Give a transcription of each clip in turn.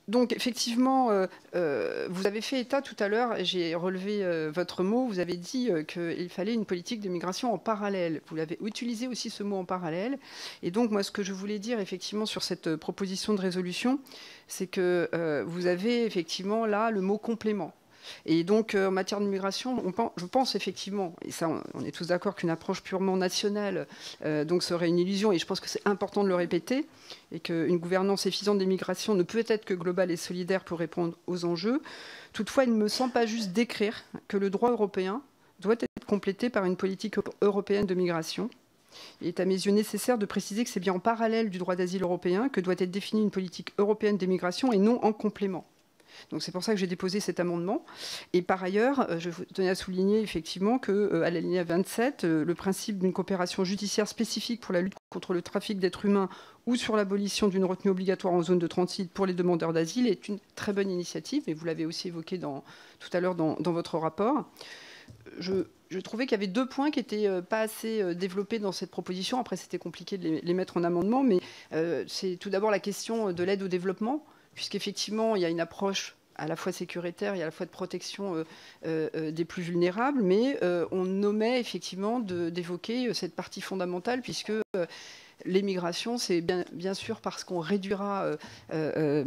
Donc, effectivement, vous avez fait état tout à l'heure, j'ai relevé votre mot, vous avez dit qu'il fallait une politique de migration en parallèle. Vous l'avez utilisé aussi ce mot en parallèle. Et donc, moi, ce que je voulais dire, effectivement, sur cette proposition de résolution, c'est que vous avez effectivement là le mot complément. Et donc, en matière de migration, je pense effectivement, et ça, on est tous d'accord qu'une approche purement nationale donc serait une illusion, et je pense que c'est important de le répéter, et qu'une gouvernance efficiente des migrations ne peut être que globale et solidaire pour répondre aux enjeux. Toutefois, il ne me semble pas juste d'écrire que le droit européen doit être complété par une politique européenne de migration. Il est à mes yeux nécessaire de préciser que c'est bien en parallèle du droit d'asile européen que doit être définie une politique européenne des migrations et non en complément. Donc c'est pour ça que j'ai déposé cet amendement. Et par ailleurs, je tenais à souligner effectivement qu'à l'alinéa 27, le principe d'une coopération judiciaire spécifique pour la lutte contre le trafic d'êtres humains ou sur l'abolition d'une retenue obligatoire en zone de transit pour les demandeurs d'asile est une très bonne initiative, et vous l'avez aussi évoqué tout à l'heure dans votre rapport. Je trouvais qu'il y avait 2 points qui n'étaient pas assez développés dans cette proposition. Après, c'était compliqué de les mettre en amendement, mais c'est tout d'abord la question de l'aide au développement, puisqu'effectivement, il y a une approche à la fois sécuritaire et à la fois de protection des plus vulnérables, mais on omet effectivement d'évoquer cette partie fondamentale, puisque l'émigration, c'est bien sûr parce qu'on réduira je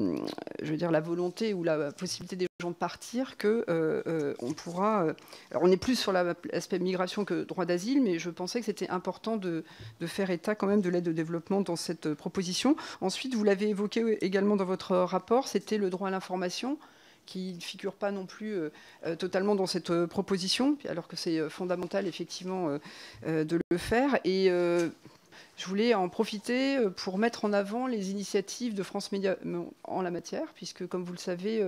veux dire, la volonté ou la possibilité des gens de partir qu'on pourra... alors on est plus sur l'aspect migration que droit d'asile, mais je pensais que c'était important de faire état quand même de l'aide au développement dans cette proposition. Ensuite, vous l'avez évoqué également dans votre rapport, c'était le droit à l'information, qui ne figure pas non plus totalement dans cette proposition, alors que c'est fondamental effectivement de le faire. Et je voulais en profiter pour mettre en avant les initiatives de France Média en la matière, puisque, comme vous le savez,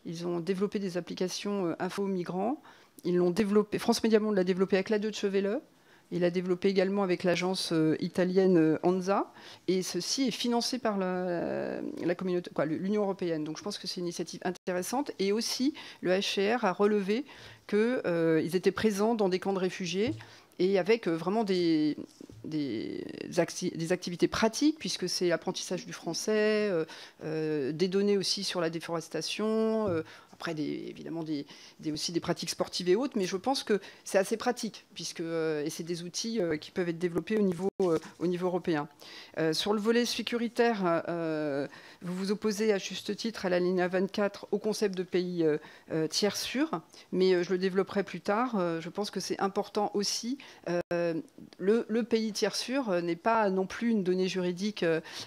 ils ont développé des applications info migrants. Ils l'ont développé, France Média Monde l'a développé avec la Deutsche Welle. Il l'a développé également avec l'agence italienne ANZA. Et ceci est financé par la communauté, l'Union européenne. Donc je pense que c'est une initiative intéressante. Et aussi, le HCR a relevé qu'ils étaient présents dans des camps de réfugiés, et avec vraiment des activités pratiques, puisque c'est l'apprentissage du français, des données aussi sur la déforestation, après évidemment aussi des pratiques sportives et autres, mais je pense que c'est assez pratique, et c'est des outils qui peuvent être développés au niveau européen. Sur le volet sécuritaire, vous vous opposez à juste titre à l'alinéa 24 au concept de pays tiers sûr, mais je le développerai plus tard. Je pense que c'est important aussi. Le pays tiers sûr n'est pas non plus une donnée juridique,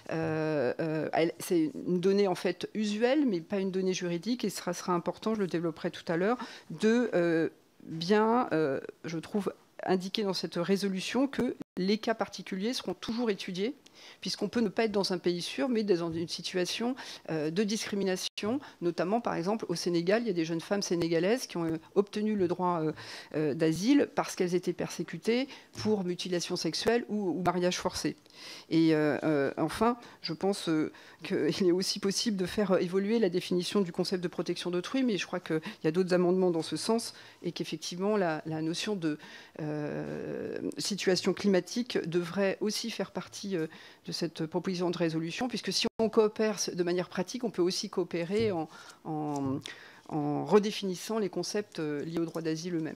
c'est une donnée en fait usuelle, mais pas une donnée juridique, et ce sera important, je le développerai tout à l'heure, de bien, je trouve, indiquer dans cette résolution que les cas particuliers seront toujours étudiés, puisqu'on peut ne pas être dans un pays sûr, mais dans une situation de discrimination, notamment, par exemple, au Sénégal, il y a des jeunes femmes sénégalaises qui ont obtenu le droit d'asile parce qu'elles étaient persécutées pour mutilation sexuelle ou mariage forcé. Et enfin, je pense qu'il est aussi possible de faire évoluer la définition du concept de protection d'autrui, mais je crois qu'il y a d'autres amendements dans ce sens, et qu'effectivement, la notion de situation climatique devrait aussi faire partie de cette proposition de résolution, puisque si on coopère de manière pratique, on peut aussi coopérer en redéfinissant les concepts liés au droit d'asile eux-mêmes.